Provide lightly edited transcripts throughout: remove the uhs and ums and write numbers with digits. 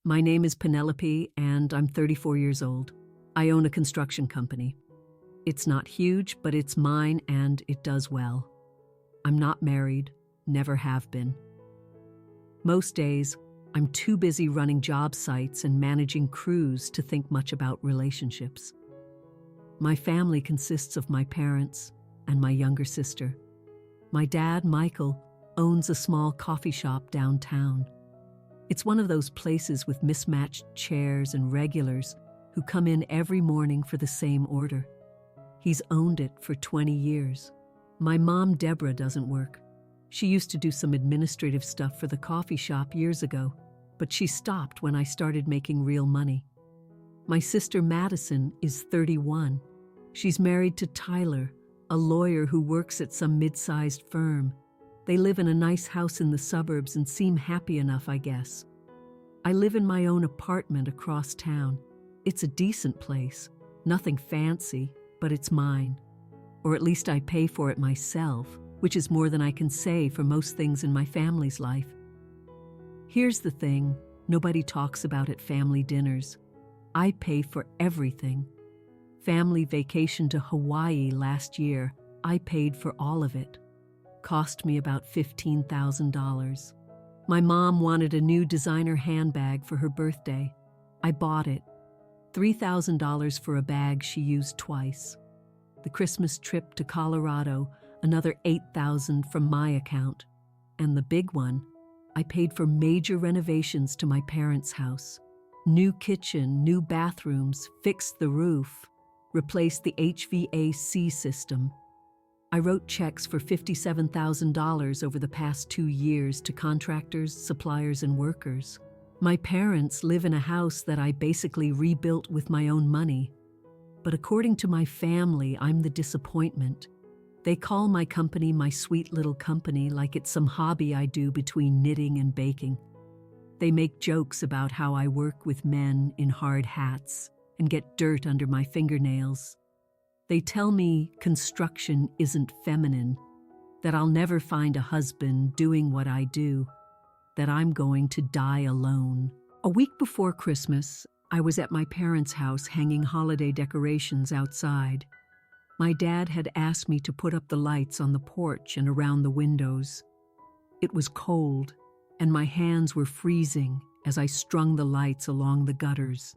My name is Penelope, and I'm 34 years old. I own a construction company. It's not huge, but it's mine and it does well. I'm not married, never have been. Most days, I'm too busy running job sites and managing crews to think much about relationships. My family consists of my parents and my younger sister. My dad, Michael, owns a small coffee shop downtown. It's one of those places with mismatched chairs and regulars who come in every morning for the same order. He's owned it for 20 years. My mom, Deborah, doesn't work. She used to do some administrative stuff for the coffee shop years ago, but she stopped when I started making real money. My sister, Madison, is 31. She's married to Tyler, a lawyer who works at some mid-sized firm. They live in a nice house in the suburbs and seem happy enough, I guess. I live in my own apartment across town. It's a decent place, nothing fancy, but it's mine. Or at least I pay for it myself, which is more than I can say for most things in my family's life. Here's the thing, nobody talks about at family dinners. I pay for everything. Family vacation to Hawaii last year, I paid for all of it. Cost me about $15,000. My mom wanted a new designer handbag for her birthday. I bought it. $3,000 for a bag she used twice. The Christmas trip to Colorado, another $8,000 from my account. And the big one, I paid for major renovations to my parents' house. New kitchen, new bathrooms, fixed the roof, replaced the HVAC system. I wrote checks for $57,000 over the past 2 years to contractors, suppliers, and workers. My parents live in a house that I basically rebuilt with my own money. But according to my family, I'm the disappointment. They call my company my sweet little company like it's some hobby I do between knitting and baking. They make jokes about how I work with men in hard hats and get dirt under my fingernails. They tell me construction isn't feminine, that I'll never find a husband doing what I do, that I'm going to die alone. A week before Christmas, I was at my parents' house hanging holiday decorations outside. My dad had asked me to put up the lights on the porch and around the windows. It was cold, and my hands were freezing as I strung the lights along the gutters.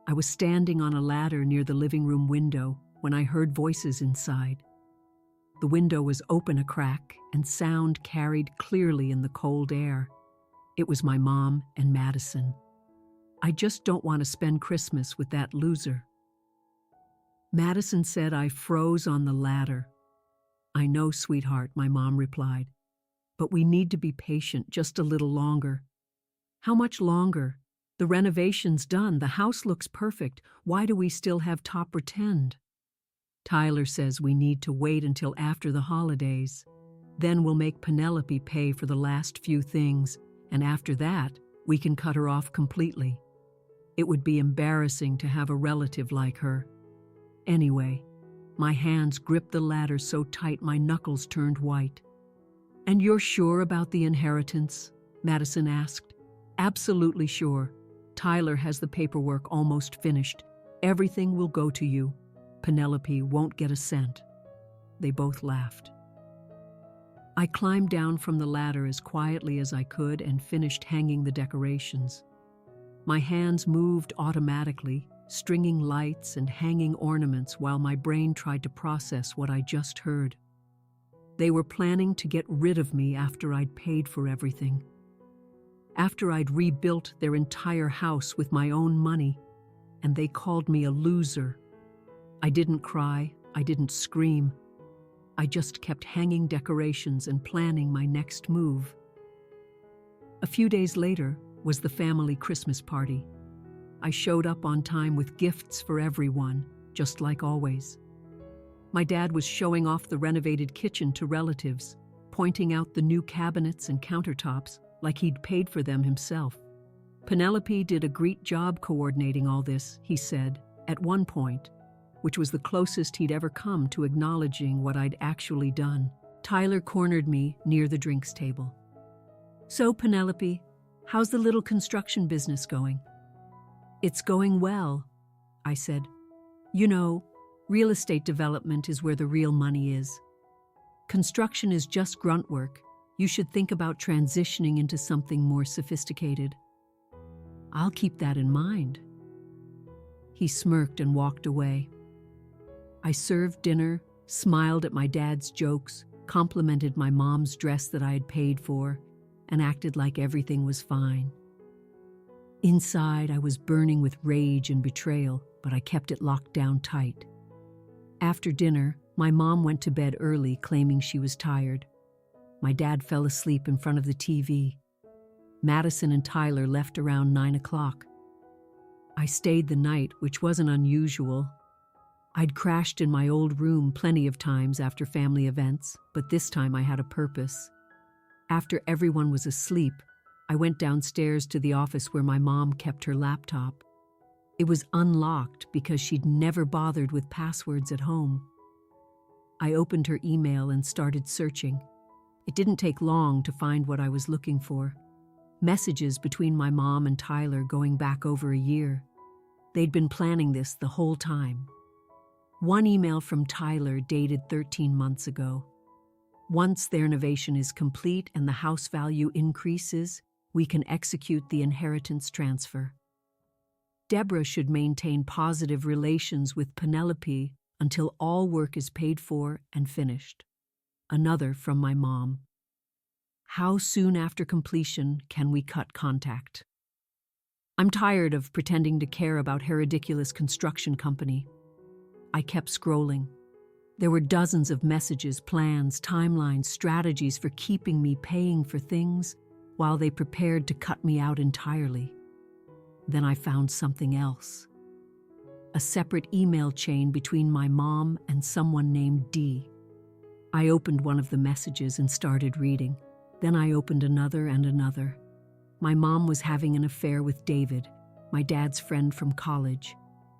I was standing on a ladder near the living room window when I heard voices inside. The window was open a crack, and sound carried clearly in the cold air. It was my mom and Madison. I just don't want to spend Christmas with that loser. Madison said I froze on the ladder. I know, sweetheart, my mom replied. But we need to be patient just a little longer. How much longer? The renovation's done. The house looks perfect. Why do we still have to pretend? Tyler says we need to wait until after the holidays. Then we'll make Penelope pay for the last few things, and after that, we can cut her off completely. It would be embarrassing to have a relative like her. Anyway, my hands gripped the ladder so tight my knuckles turned white. "And you're sure about the inheritance?" Madison asked. "Absolutely sure. Tyler has the paperwork almost finished. Everything will go to you. Penelope won't get a cent." They both laughed. I climbed down from the ladder as quietly as I could and finished hanging the decorations. My hands moved automatically, stringing lights and hanging ornaments while my brain tried to process what I just heard. They were planning to get rid of me after I'd paid for everything. After I'd rebuilt their entire house with my own money, and they called me a loser. I didn't cry, I didn't scream. I just kept hanging decorations and planning my next move. A few days later was the family Christmas party. I showed up on time with gifts for everyone, just like always. My dad was showing off the renovated kitchen to relatives, pointing out the new cabinets and countertops like he'd paid for them himself. Penelope did a great job coordinating all this, he said, at one point, which was the closest he'd ever come to acknowledging what I'd actually done. Tyler cornered me near the drinks table. "So, Penelope, How's the little construction business going? It's going well, I said. You know, real estate development is where the real money is. Construction is just grunt work. You should think about transitioning into something more sophisticated. I'll keep that in mind. He smirked and walked away. I served dinner, smiled at my dad's jokes, complimented my mom's dress that I had paid for, and acted like everything was fine. Inside, I was burning with rage and betrayal, but I kept it locked down tight. After dinner, my mom went to bed early, claiming she was tired. My dad fell asleep in front of the TV. Madison and Tyler left around 9 o'clock. I stayed the night, which wasn't unusual. I'd crashed in my old room plenty of times after family events, but this time I had a purpose. After everyone was asleep, I went downstairs to the office where my mom kept her laptop. It was unlocked because she'd never bothered with passwords at home. I opened her email and started searching. It didn't take long to find what I was looking for. Messages between my mom and Tyler going back over a year. They'd been planning this the whole time. One email from Tyler dated 13 months ago. Once their renovation is complete and the house value increases, we can execute the inheritance transfer. Deborah should maintain positive relations with Penelope until all work is paid for and finished. Another from my mom. How soon after completion can we cut contact? I'm tired of pretending to care about her ridiculous construction company. I kept scrolling. There were dozens of messages, plans, timelines, strategies for keeping me paying for things while they prepared to cut me out entirely. Then I found something else. A separate email chain between my mom and someone named Dee. I opened one of the messages and started reading. Then I opened another and another. My mom was having an affair with David, my dad's friend from college.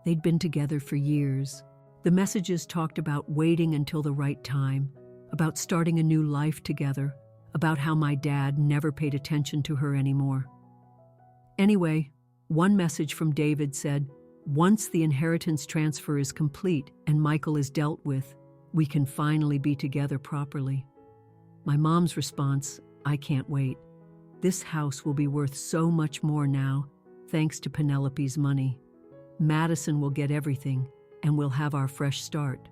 They'd been together for years. The messages talked about waiting until the right time, about starting a new life together, about how my dad never paid attention to her anymore. Anyway, one message from David said, "Once the inheritance transfer is complete and Michael is dealt with, we can finally be together properly." My mom's response, "I can't wait. This house will be worth so much more now, thanks to Penelope's money. Madison will get everything, and we'll have our fresh start."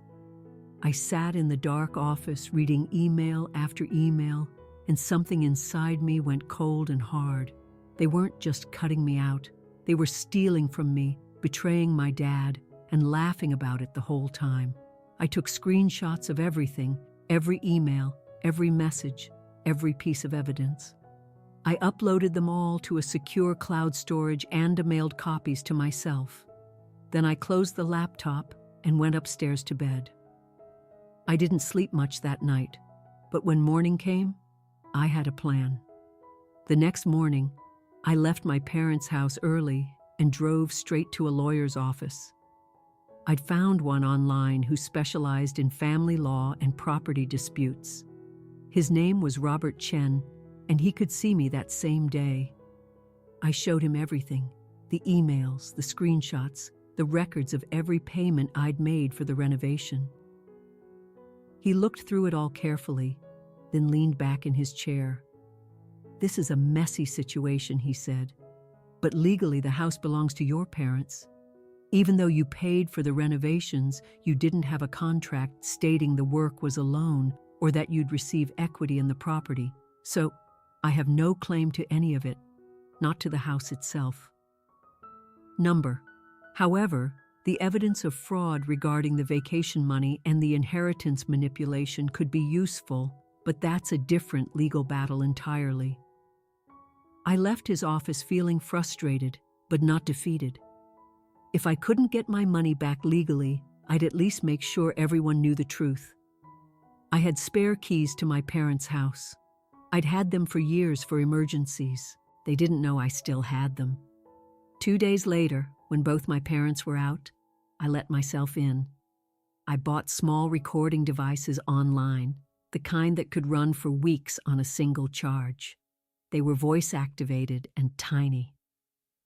I sat in the dark office reading email after email, and something inside me went cold and hard. They weren't just cutting me out. They were stealing from me, betraying my dad, and laughing about it the whole time. I took screenshots of everything, every email, every message, every piece of evidence. I uploaded them all to a secure cloud storage and mailed copies to myself. Then I closed the laptop and went upstairs to bed. I didn't sleep much that night, but when morning came, I had a plan. The next morning, I left my parents' house early and drove straight to a lawyer's office. I'd found one online who specialized in family law and property disputes. His name was Robert Chen, and he could see me that same day. I showed him everything, the emails, the screenshots, the records of every payment I'd made for the renovation. He looked through it all carefully, then leaned back in his chair. "This is a messy situation," he said, "but legally the house belongs to your parents. Even though you paid for the renovations, you didn't have a contract stating the work was a loan or that you'd receive equity in the property. So, I have no claim to any of it, not to the house itself." However, the evidence of fraud regarding the vacation money and the inheritance manipulation could be useful, but that's a different legal battle entirely. I left his office feeling frustrated, but not defeated. If I couldn't get my money back legally, I'd at least make sure everyone knew the truth. I had spare keys to my parents' house. I'd had them for years for emergencies. They didn't know I still had them. 2 days later, when both my parents were out, I let myself in. I bought small recording devices online, the kind that could run for weeks on a single charge. They were voice-activated and tiny.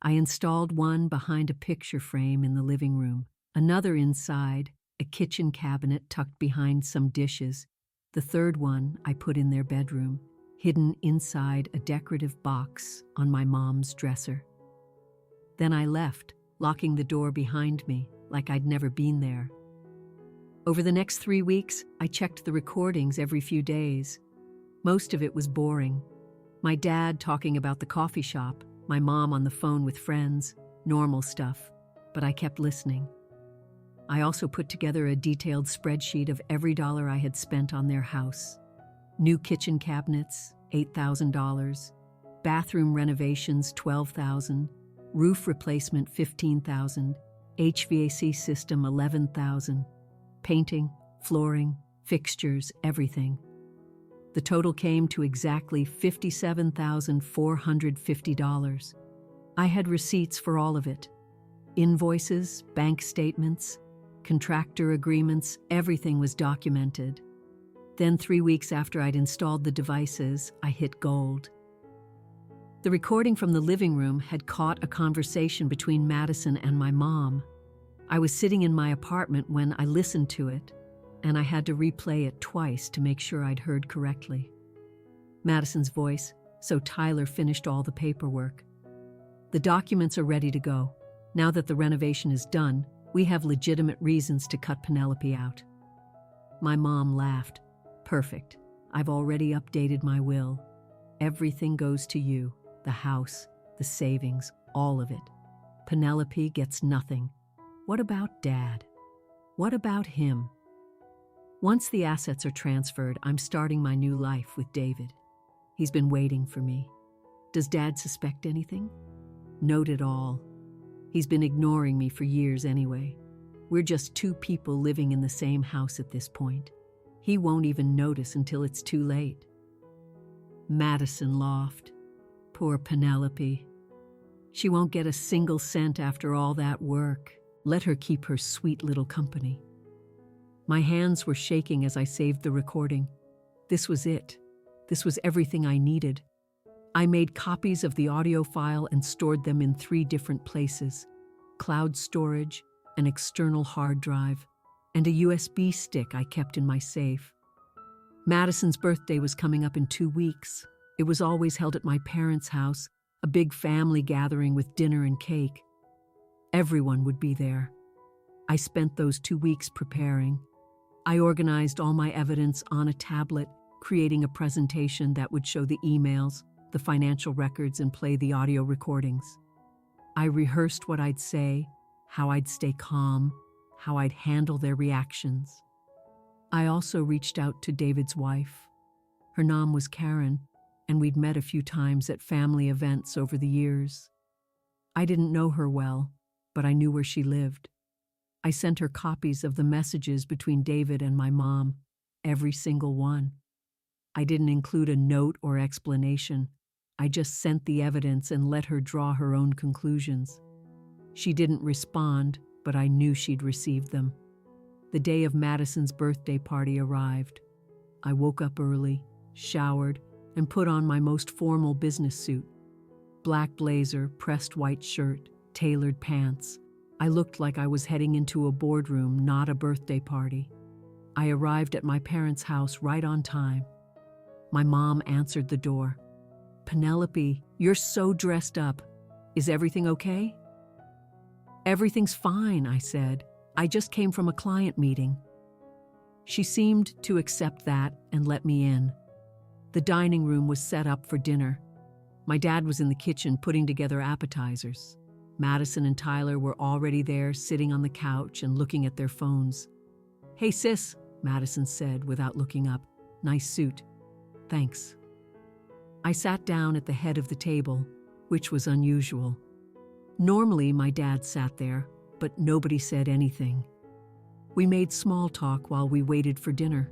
I installed one behind a picture frame in the living room, another inside, a kitchen cabinet tucked behind some dishes. The third one I put in their bedroom, hidden inside a decorative box on my mom's dresser. Then I left, locking the door behind me like I'd never been there. Over the next 3 weeks, I checked the recordings every few days. Most of it was boring. My dad talking about the coffee shop, my mom on the phone with friends, normal stuff, but I kept listening. I also put together a detailed spreadsheet of every dollar I had spent on their house. New kitchen cabinets, $8,000. Bathroom renovations, $12,000. Roof replacement, $15,000. HVAC system, $11,000. Painting, flooring, fixtures, everything. The total came to exactly $57,450. I had receipts for all of it. Invoices, bank statements, contractor agreements, everything was documented. Then 3 weeks after I'd installed the devices, I hit gold. The recording from the living room had caught a conversation between Madison and my mom. I was sitting in my apartment when I listened to it, and I had to replay it twice to make sure I'd heard correctly. Madison's voice, so Tyler finished all the paperwork. The documents are ready to go. Now that the renovation is done, we have legitimate reasons to cut Penelope out. My mom laughed. Perfect. I've already updated my will. Everything goes to you. The house, the savings, all of it. Penelope gets nothing. What about Dad? What about him? Once the assets are transferred, I'm starting my new life with David. He's been waiting for me. Does Dad suspect anything? Note it all. He's been ignoring me for years anyway. We're just two people living in the same house at this point. He won't even notice until it's too late. Madison laughed. Poor Penelope. She won't get a single cent after all that work. Let her keep her sweet little company. My hands were shaking as I saved the recording. This was it. This was everything I needed. I made copies of the audio file and stored them in 3 different places: cloud storage, an external hard drive, and a USB stick I kept in my safe. Madison's birthday was coming up in 2 weeks. It was always held at my parents' house, a big family gathering with dinner and cake. Everyone would be there. I spent those 2 weeks preparing. I organized all my evidence on a tablet, creating a presentation that would show the emails, the financial records, and play the audio recordings. I rehearsed what I'd say, how I'd stay calm, how I'd handle their reactions. I also reached out to David's wife. Her name was Karen, and we'd met a few times at family events over the years. I didn't know her well, but I knew where she lived. I sent her copies of the messages between David and my mom, every single one. I didn't include a note or explanation. I just sent the evidence and let her draw her own conclusions. She didn't respond, but I knew she'd received them. The day of Madison's birthday party arrived. I woke up early, showered, and put on my most formal business suit. Black blazer, pressed white shirt, tailored pants. I looked like I was heading into a boardroom, not a birthday party. I arrived at my parents' house right on time. My mom answered the door. "Penelope, you're so dressed up. Is everything okay?" "Everything's fine," I said. "I just came from a client meeting." She seemed to accept that and let me in. The dining room was set up for dinner. My dad was in the kitchen putting together appetizers. Madison and Tyler were already there, sitting on the couch and looking at their phones. "Hey sis," Madison said without looking up. "Nice suit." "Thanks." I sat down at the head of the table, which was unusual. Normally my dad sat there, but nobody said anything. We made small talk while we waited for dinner.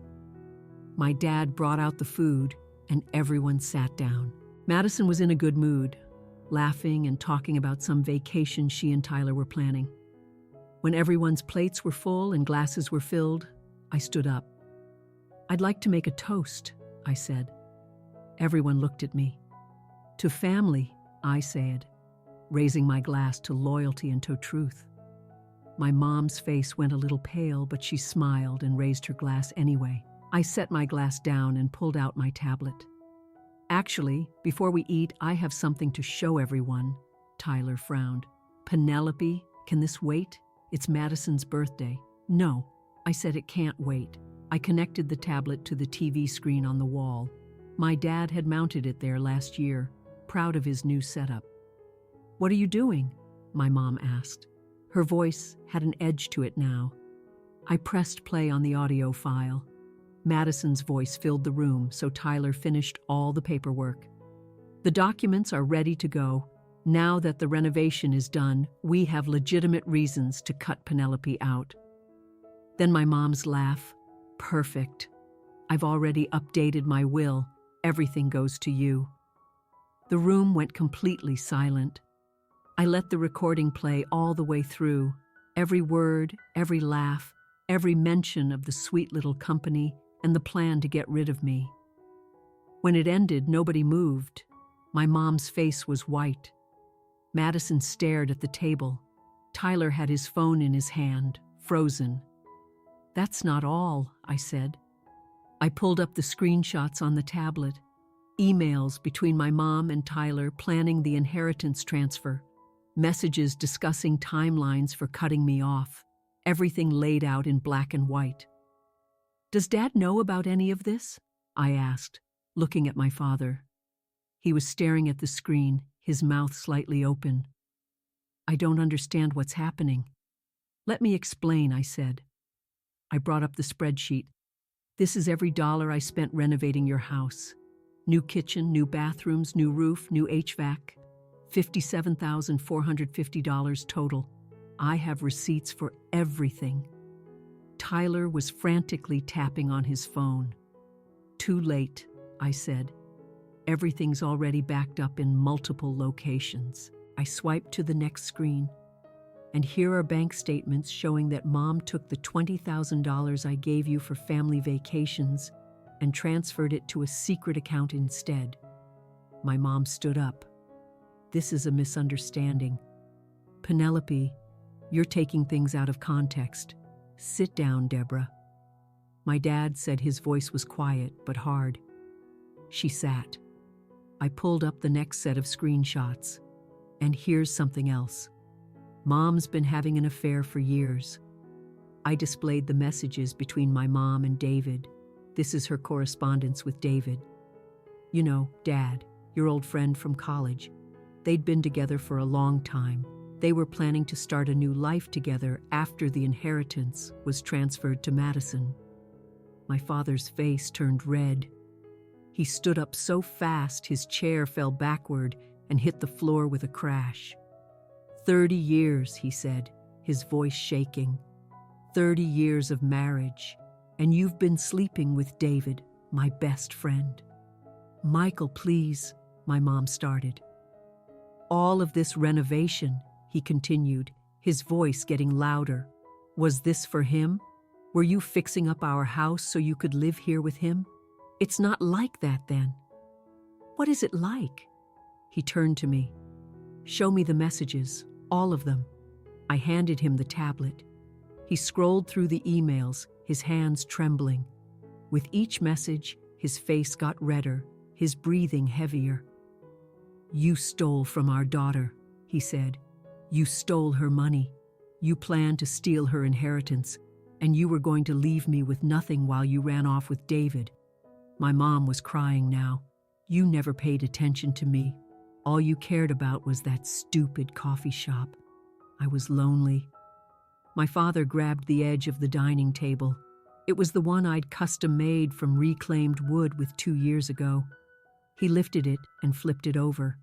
My dad brought out the food, and everyone sat down. Madison was in a good mood, laughing and talking about some vacation she and Tyler were planning. When everyone's plates were full and glasses were filled, I stood up. "I'd like to make a toast," I said. Everyone looked at me. To family, I said, raising my glass to loyalty and to truth. My mom's face went a little pale, but she smiled and raised her glass anyway. I set my glass down and pulled out my tablet. Actually, before we eat, I have something to show everyone, Tyler frowned. Penelope, can this wait? It's Madison's birthday. No, I said it can't wait. I connected the tablet to the TV screen on the wall. My dad had mounted it there last year, proud of his new setup. What are you doing? My mom asked. Her voice had an edge to it now. I pressed play on the audio file. Madison's voice filled the room, so Tyler finished all the paperwork. The documents are ready to go. Now that the renovation is done, we have legitimate reasons to cut Penelope out. Then my mom's laugh. Perfect. I've already updated my will. Everything goes to you. The room went completely silent. I let the recording play all the way through. Every word, every laugh, every mention of the sweet little company and the plan to get rid of me. When it ended, nobody moved. My mom's face was white. Madison stared at the table. Tyler had his phone in his hand, frozen. That's not all, I said. I pulled up the screenshots on the tablet. Emails between my mom and Tyler planning the inheritance transfer. Messages discussing timelines for cutting me off. Everything laid out in black and white. Does Dad know about any of this? I asked, looking at my father. He was staring at the screen, his mouth slightly open. I don't understand what's happening. Let me explain, I said. I brought up the spreadsheet. This is every dollar I spent renovating your house. New kitchen, new bathrooms, new roof, new HVAC. $57,450 total. I have receipts for everything. Tyler was frantically tapping on his phone. Too late, I said. Everything's already backed up in multiple locations. I swiped to the next screen. And here are bank statements showing that Mom took the $20,000 I gave you for family vacations and transferred it to a secret account instead. My mom stood up. This is a misunderstanding. Penelope, you're taking things out of context. Sit down, Deborah. My dad said his voice was quiet but hard. She sat. I pulled up the next set of screenshots. And here's something else. Mom's been having an affair for years. I displayed the messages between my mom and David. This is her correspondence with David. You know, Dad, your old friend from college. They'd been together for a long time. They were planning to start a new life together after the inheritance was transferred to Madison. My father's face turned red. He stood up so fast his chair fell backward and hit the floor with a crash. 30 years, he said, his voice shaking. 30 years of marriage, and you've been sleeping with David, my best friend. Michael, please, my mom started. All of this renovation, he continued, his voice getting louder. Was this for him? Were you fixing up our house so you could live here with him? It's not like that then. What is it like? He turned to me. Show me the messages, all of them. I handed him the tablet. He scrolled through the emails, his hands trembling. With each message, his face got redder, his breathing heavier. You stole from our daughter, he said. You stole her money. You planned to steal her inheritance, and you were going to leave me with nothing while you ran off with David. My mom was crying now. You never paid attention to me. All you cared about was that stupid coffee shop. I was lonely. My father grabbed the edge of the dining table. It was the one I'd custom made from reclaimed wood with 2 years ago. He lifted it and flipped it over.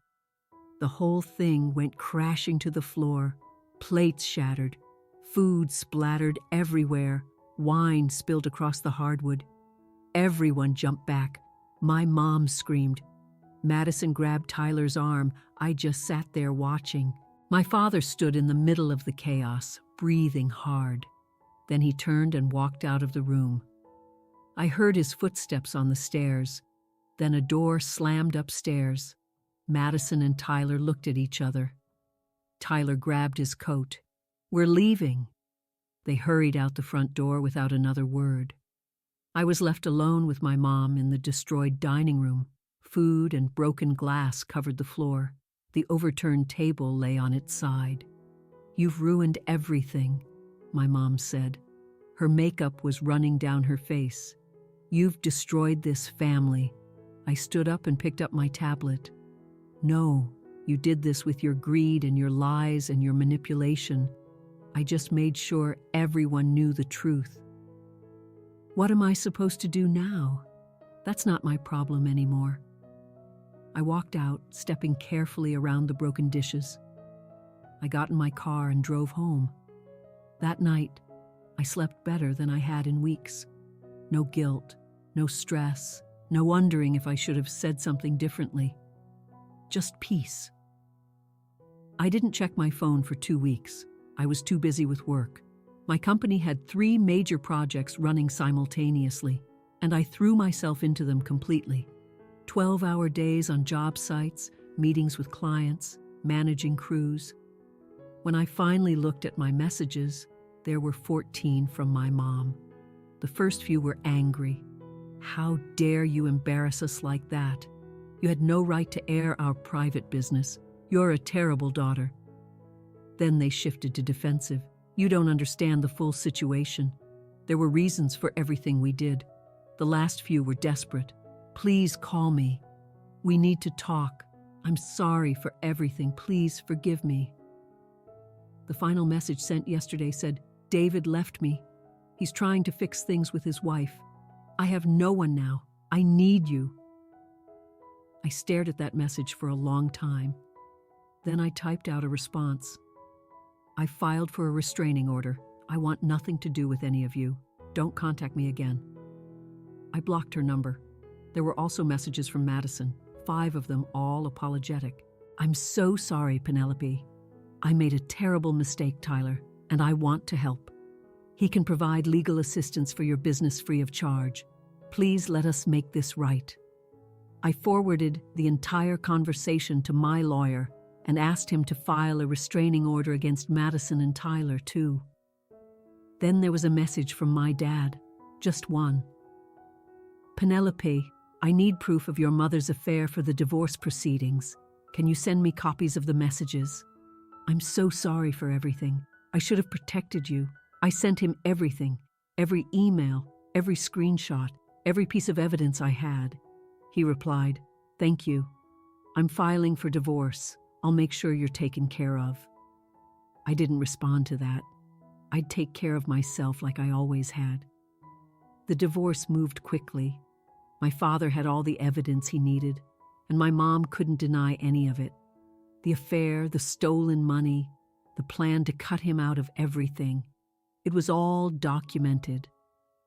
The whole thing went crashing to the floor. Plates shattered. Food splattered everywhere. Wine spilled across the hardwood. Everyone jumped back. My mom screamed. Madison grabbed Tyler's arm. I just sat there watching. My father stood in the middle of the chaos, breathing hard. Then he turned and walked out of the room. I heard his footsteps on the stairs. Then a door slammed upstairs. Madison and Tyler looked at each other. Tyler grabbed his coat. "We're leaving." They hurried out the front door without another word. I was left alone with my mom in the destroyed dining room. Food and broken glass covered the floor. The overturned table lay on its side. "You've ruined everything," my mom said. Her makeup was running down her face. "You've destroyed this family." I stood up and picked up my tablet. "No, you did this with your greed and your lies and your manipulation. I just made sure everyone knew the truth." "What am I supposed to do now? That's not my problem anymore." I walked out, stepping carefully around the broken dishes. I got in my car and drove home. That night, I slept better than I had in weeks. No guilt, no stress, no wondering if I should have said something differently. Just peace. I didn't check my phone for 2 weeks. I was too busy with work. My company had 3 major projects running simultaneously, and I threw myself into them completely. 12-hour days on job sites, meetings with clients, managing crews. When I finally looked at my messages, there were 14 from my mom. The first few were angry. "How dare you embarrass us like that? You had no right to air our private business. You're a terrible daughter." Then they shifted to defensive. "You don't understand the full situation. There were reasons for everything we did. The last few were desperate. Please call me. We need to talk. I'm sorry for everything. Please forgive me." The final message sent yesterday said, "David left me. He's trying to fix things with his wife. I have no one now. I need you." I stared at that message for a long time. Then I typed out a response. "I filed for a restraining order. I want nothing to do with any of you. Don't contact me again." I blocked her number. There were also messages from Madison, 5 of them all apologetic. "I'm so sorry, Penelope. I made a terrible mistake, Tyler, and I want to help. He can provide legal assistance for your business free of charge. Please let us make this right." I forwarded the entire conversation to my lawyer and asked him to file a restraining order against Madison and Tyler, too. Then there was a message from my dad, just one. "Penelope, I need proof of your mother's affair for the divorce proceedings. Can you send me copies of the messages? I'm so sorry for everything. I should have protected you. I sent him everything, every email, every screenshot, every piece of evidence I had." He replied, "Thank you. I'm filing for divorce. I'll make sure you're taken care of." I didn't respond to that. I'd take care of myself like I always had. The divorce moved quickly. My father had all the evidence he needed, and my mom couldn't deny any of it. The affair, the stolen money, the plan to cut him out of everything. It was all documented.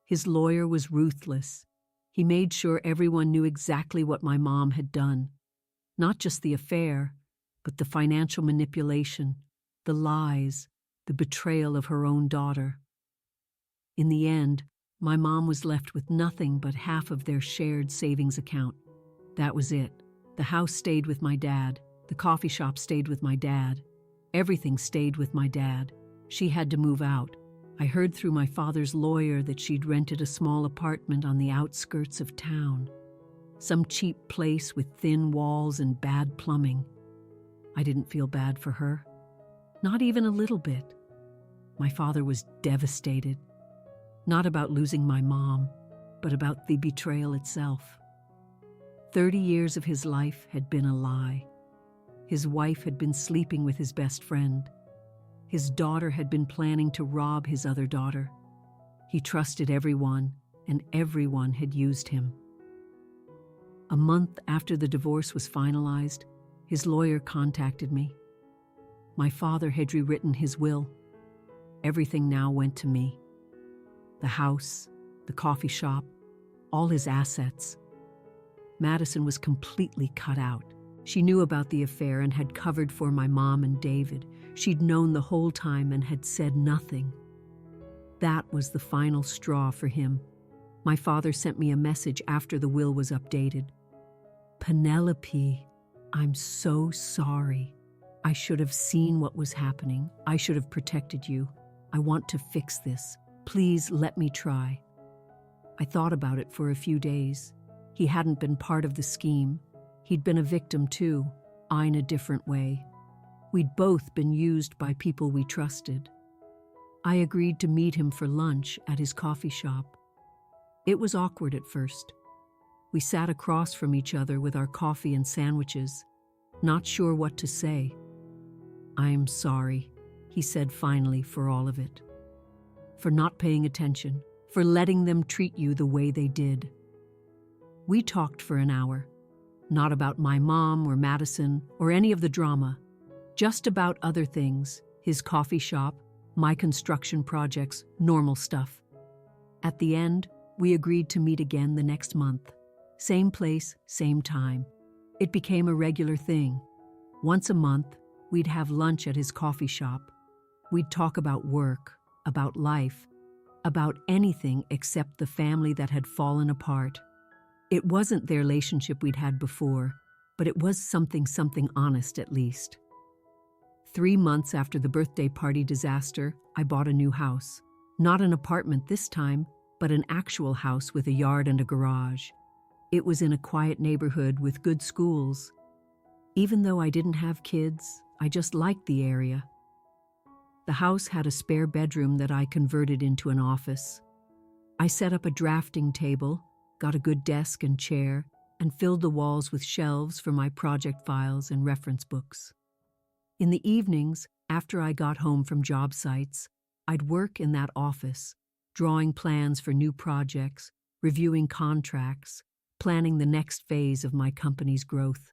His lawyer was ruthless. He made sure everyone knew exactly what my mom had done. Not just the affair, but the financial manipulation, the lies, the betrayal of her own daughter. In the end, my mom was left with nothing but half of their shared savings account. That was it. The house stayed with my dad. The coffee shop stayed with my dad. Everything stayed with my dad. She had to move out. I heard through my father's lawyer that she'd rented a small apartment on the outskirts of town. Some cheap place with thin walls and bad plumbing. I didn't feel bad for her. Not even a little bit. My father was devastated. Not about losing my mom, but about the betrayal itself. 30 years of his life had been a lie. His wife had been sleeping with his best friend. His daughter had been planning to rob his other daughter. He trusted everyone, and everyone had used him. A month after the divorce was finalized, his lawyer contacted me. My father had rewritten his will. Everything now went to me. The house, the coffee shop, all his assets. Madison was completely cut out. She knew about the affair and had covered for my mom and David. She'd known the whole time and had said nothing. That was the final straw for him. My father sent me a message after the will was updated. "Penelope, I'm so sorry. I should have seen what was happening. I should have protected you. I want to fix this. Please let me try. I thought about it for a few days. He hadn't been part of the scheme. He'd been a victim too, I in a different way. We'd both been used by people we trusted. I agreed to meet him for lunch at his coffee shop. It was awkward at first. We sat across from each other with our coffee and sandwiches, not sure what to say. I'm sorry, he said finally, for all of it. For not paying attention, for letting them treat you the way they did. We talked for an hour, not about my mom or Madison or any of the drama, just about other things, his coffee shop, my construction projects, normal stuff. At the end, we agreed to meet again the next month. Same place, same time. It became a regular thing. Once a month, we'd have lunch at his coffee shop. We'd talk about work, about life, about anything except the family that had fallen apart. It wasn't the relationship we'd had before, but it was something honest at least. 3 months after the birthday party disaster, I bought a new house. Not an apartment this time, but an actual house with a yard and a garage. It was in a quiet neighborhood with good schools. Even though I didn't have kids, I just liked the area. The house had a spare bedroom that I converted into an office. I set up a drafting table, got a good desk and chair, and filled the walls with shelves for my project files and reference books. In the evenings, after I got home from job sites, I'd work in that office, drawing plans for new projects, reviewing contracts, planning the next phase of my company's growth.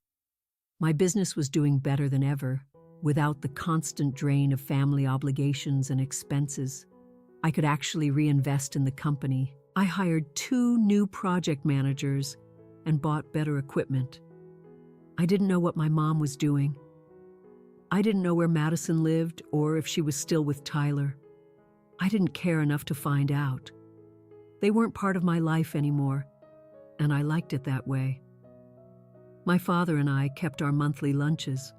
My business was doing better than ever, without the constant drain of family obligations and expenses. I could actually reinvest in the company. I hired 2 new project managers and bought better equipment. I didn't know what my mom was doing. I didn't know where Madison lived or if she was still with Tyler. I didn't care enough to find out. They weren't part of my life anymore, and I liked it that way. My father and I kept our monthly lunches.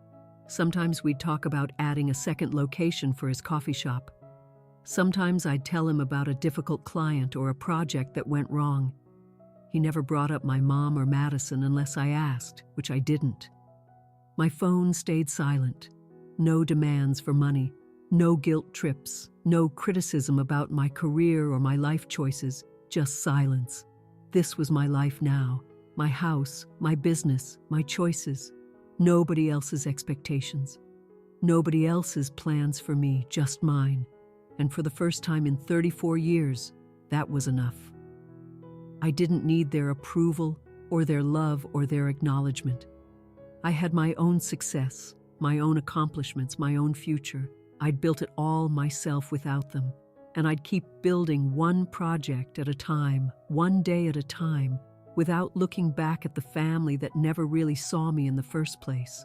Sometimes we'd talk about adding a second location for his coffee shop. Sometimes I'd tell him about a difficult client or a project that went wrong. He never brought up my mom or Madison unless I asked, which I didn't. My phone stayed silent. No demands for money, no guilt trips, no criticism about my career or my life choices, just silence. This was my life now, my house, my business, my choices. Nobody else's expectations. Nobody else's plans for me, just mine. And for the first time in 34 years, that was enough. I didn't need their approval or their love or their acknowledgement. I had my own success, my own accomplishments, my own future. I'd built it all myself without them, and I'd keep building one project at a time, one day at a time, without looking back at the family that never really saw me in the first place.